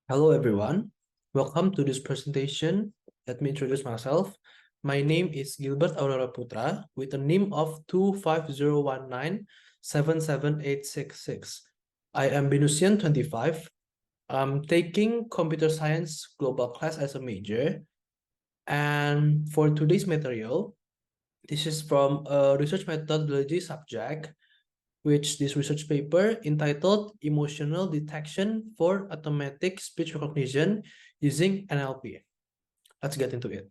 Hello everyone, welcome to this presentation. Let me introduce myself. My name is Gilbert Aurelio Putra with a NIM of 25019778866. I am Binusian 25. I'm taking computer science global class as a major. And for today's material, this is from a research methodology subject, which this research paper entitled Emotional Detection for Automatic Speech Recognition using NLP. Let's get into it.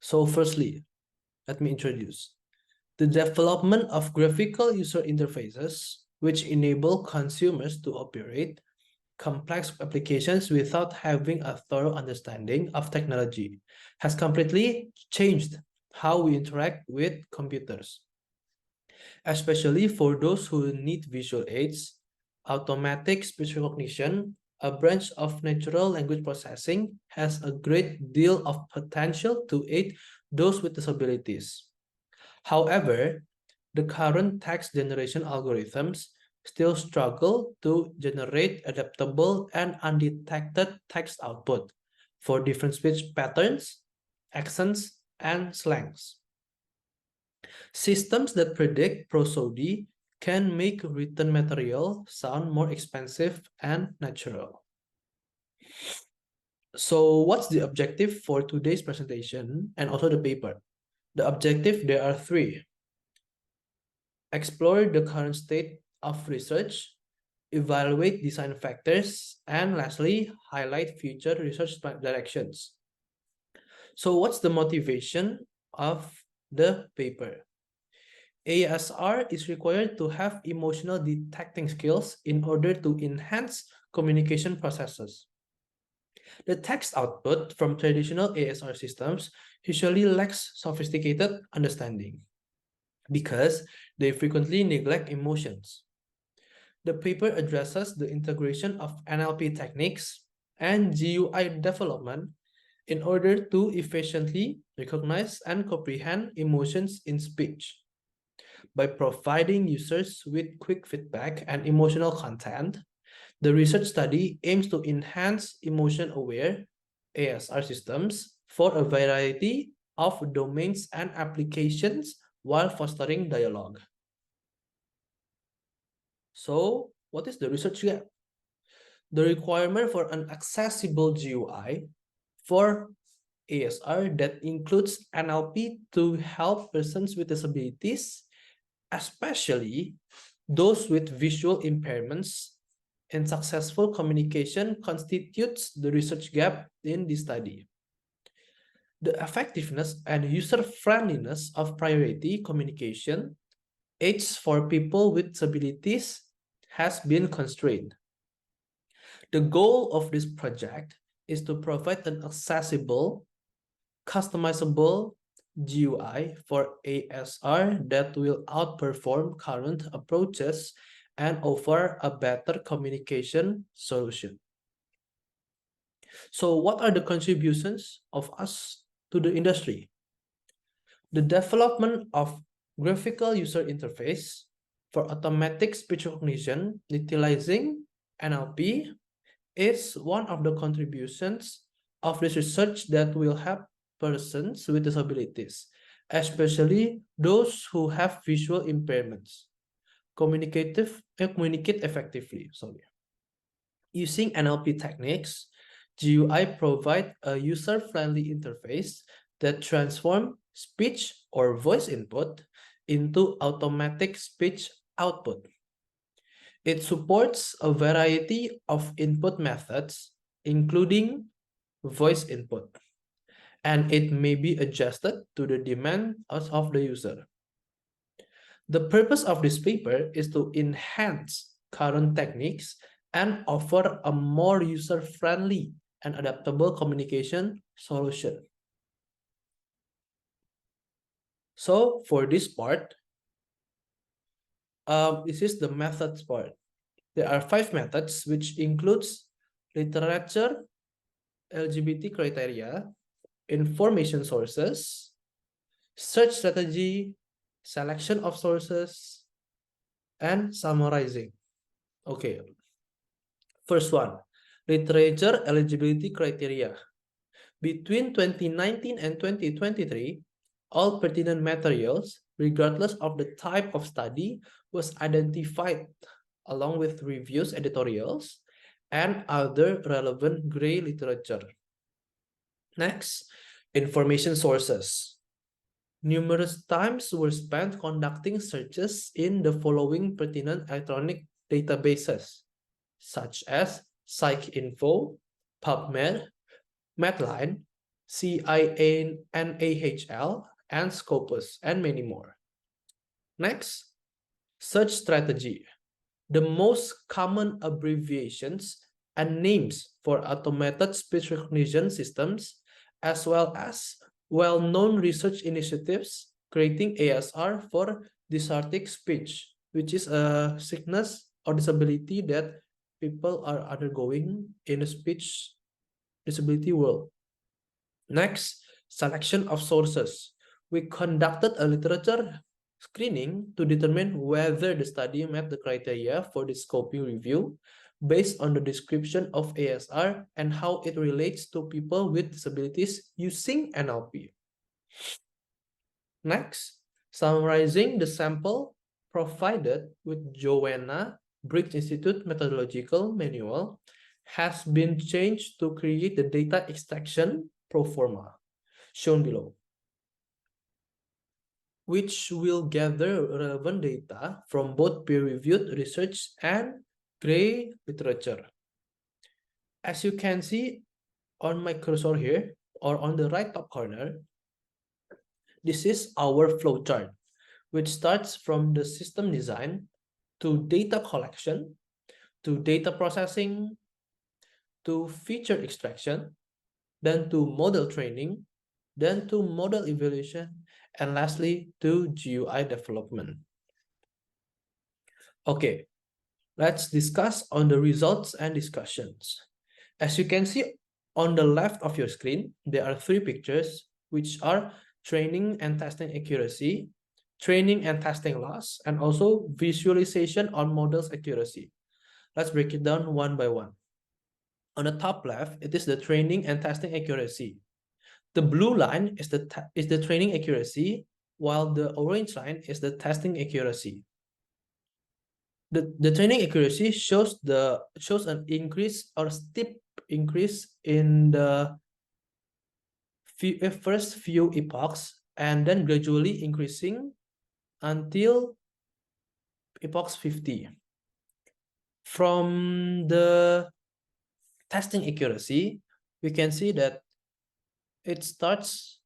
So firstly, let me introduce the development of graphical user interfaces, which enable consumers to operate complex applications without having a thorough understanding of technology, has completely changed how we interact with computers. Especially for those who need visual aids, automatic speech recognition, a branch of natural language processing, has a great deal of potential to aid those with disabilities. However, the current text generation algorithms still struggle to generate adaptable and undetected text output for different speech patterns, accents, and slangs. Systems that predict prosody can make written material sound more expensive and natural. So what's the objective for today's presentation and also the paper? The objective, there are three. Explore the current state of research, evaluate design factors, and lastly, highlight future research directions. So what's the motivation of the paper? ASR is required to have emotional detecting skills in order to enhance communication processes. The text output from traditional ASR systems usually lacks sophisticated understanding because they frequently neglect emotions. The paper addresses the integration of NLP techniques and GUI development in order to efficiently recognize and comprehend emotions in speech. By providing users with quick feedback and emotional content, the research study aims to enhance emotion-aware ASR systems for a variety of domains and applications while fostering dialogue. So, what is the research gap? The requirement for an accessible GUI for ASR that includes NLP to help persons with disabilities, especially those with visual impairments, and successful communication constitutes the research gap in this study. The effectiveness and user-friendliness of priority communication aids for people with disabilities has been constrained. The goal of this project is to provide an accessible, customizable GUI for ASR that will outperform current approaches and offer a better communication solution. So what are the contributions of us to the industry? The development of graphical user interface for automatic speech recognition utilizing NLP is one of the contributions of this research that will help persons with disabilities, especially those who have visual impairments, communicate effectively. Using NLP techniques, GUI provide a user-friendly interface that transforms speech or voice input into automatic speech output. It supports a variety of input methods, including voice input, and it may be adjusted to the demands of the user. The purpose of this paper is to enhance current techniques and offer a more user-friendly and adaptable communication solution. So for this part, this is the methods part. There are 5 methods, which includes literature, LGBT criteria, information sources, search strategy, selection of sources, and summarizing. Okay, first one, Literature eligibility criteria. Between 2019 and 2023, all pertinent materials, regardless of the type of study, was identified along with reviews, editorials, and other relevant gray literature. Next, information sources. Numerous times were spent conducting searches in the following pertinent electronic databases, such as PsycInfo, PubMed, Medline, CIANAHL, and Scopus, and many more. Next, search strategy. The most common abbreviations and names for automated speech recognition systems, as well as well-known research initiatives creating ASR for dysarthric speech, which is a sickness or disability that people are undergoing in the speech disability world. Next, selection of sources. We conducted a literature screening to determine whether the study met the criteria for the scoping review based on the description of ASR and how it relates to people with disabilities using NLP. Next, summarizing the sample provided with Joanna Briggs Institute Methodological Manual has been changed to create the data extraction proforma, shown below, which will gather relevant data from both peer-reviewed research and gray literature. As you can see on my cursor here, or on the right top corner, this is our flowchart, which starts from the system design to data collection, to data processing, to feature extraction, then to model training, then to model evaluation, and lastly to GUI development. Okay, let's discuss on the results and discussions. As you can see on the left of your screen, there are three pictures, which are training and testing accuracy, training and testing loss, and also visualization on models accuracy. Let's break it down one by one. On the top left, it is the training and testing accuracy. The blue line is the training accuracy, while the orange line is the testing accuracy. The training accuracy shows an increase or steep increase in the first few epochs, and then gradually increasing until epoch 50. From the testing accuracy, we can see that it starts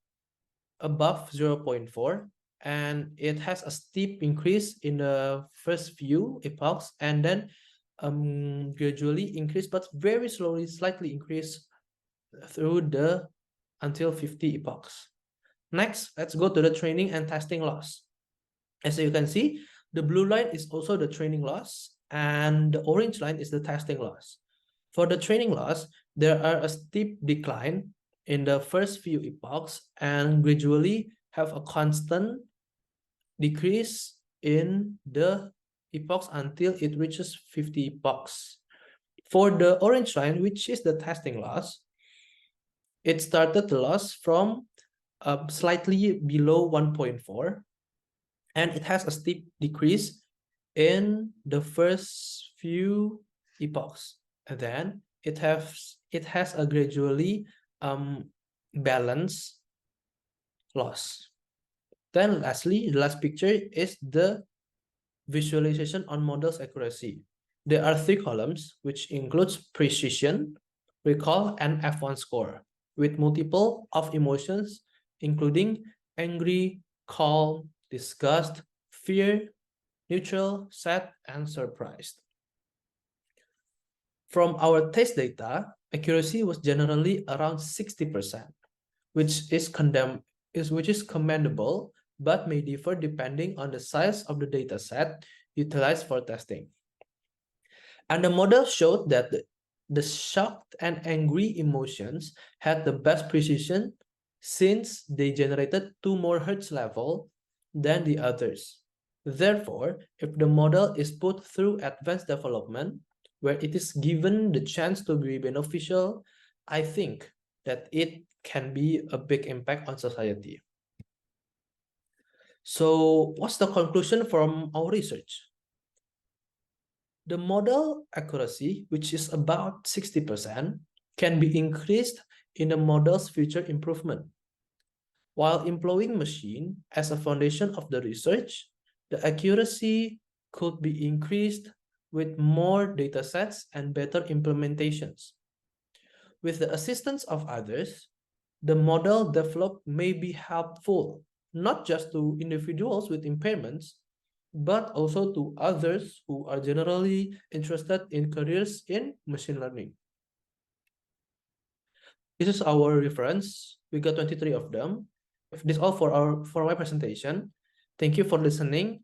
above 0.4 and it has a steep increase in the first few epochs, and then gradually increase, but very slowly, slightly increase through the until 50 epochs. Next, let's go to the training and testing loss. As you can see, the blue line is also the training loss, and the orange line is the testing loss. For the training loss, there are a steep decline in the first few epochs and gradually have a constant decrease in the epochs until it reaches 50 epochs. For the orange line, which is the testing loss, it started the loss from slightly below 1.4, and it has a steep decrease in the first few epochs, and then it has a gradually balanced loss. Then lastly, the last picture is the visualization on models accuracy. There are three columns, which includes precision, recall, and F1 score, with multiple of emotions, including angry, calm, disgust, fear, neutral, sad, and surprised. From our test data, accuracy was generally around 60%, which is commendable, but may differ depending on the size of the data set utilized for testing. And the model showed that the shocked and angry emotions had the best precision since they generated 2 more Hertz level than the others. Therefore, if the model is put through advanced development, where it is given the chance to be beneficial, I think that it can be a big impact on society. So what's the conclusion from our research? The model accuracy, which is about 60%, can be increased in the model's future improvement. While employing machine as a foundation of the research, the accuracy could be increased with more datasets and better implementations. With the assistance of others, the model developed may be helpful not just to individuals with impairments, but also to others who are generally interested in careers in machine learning. This is our reference. We got 23 of them. This is all for my presentation. Thank you for listening.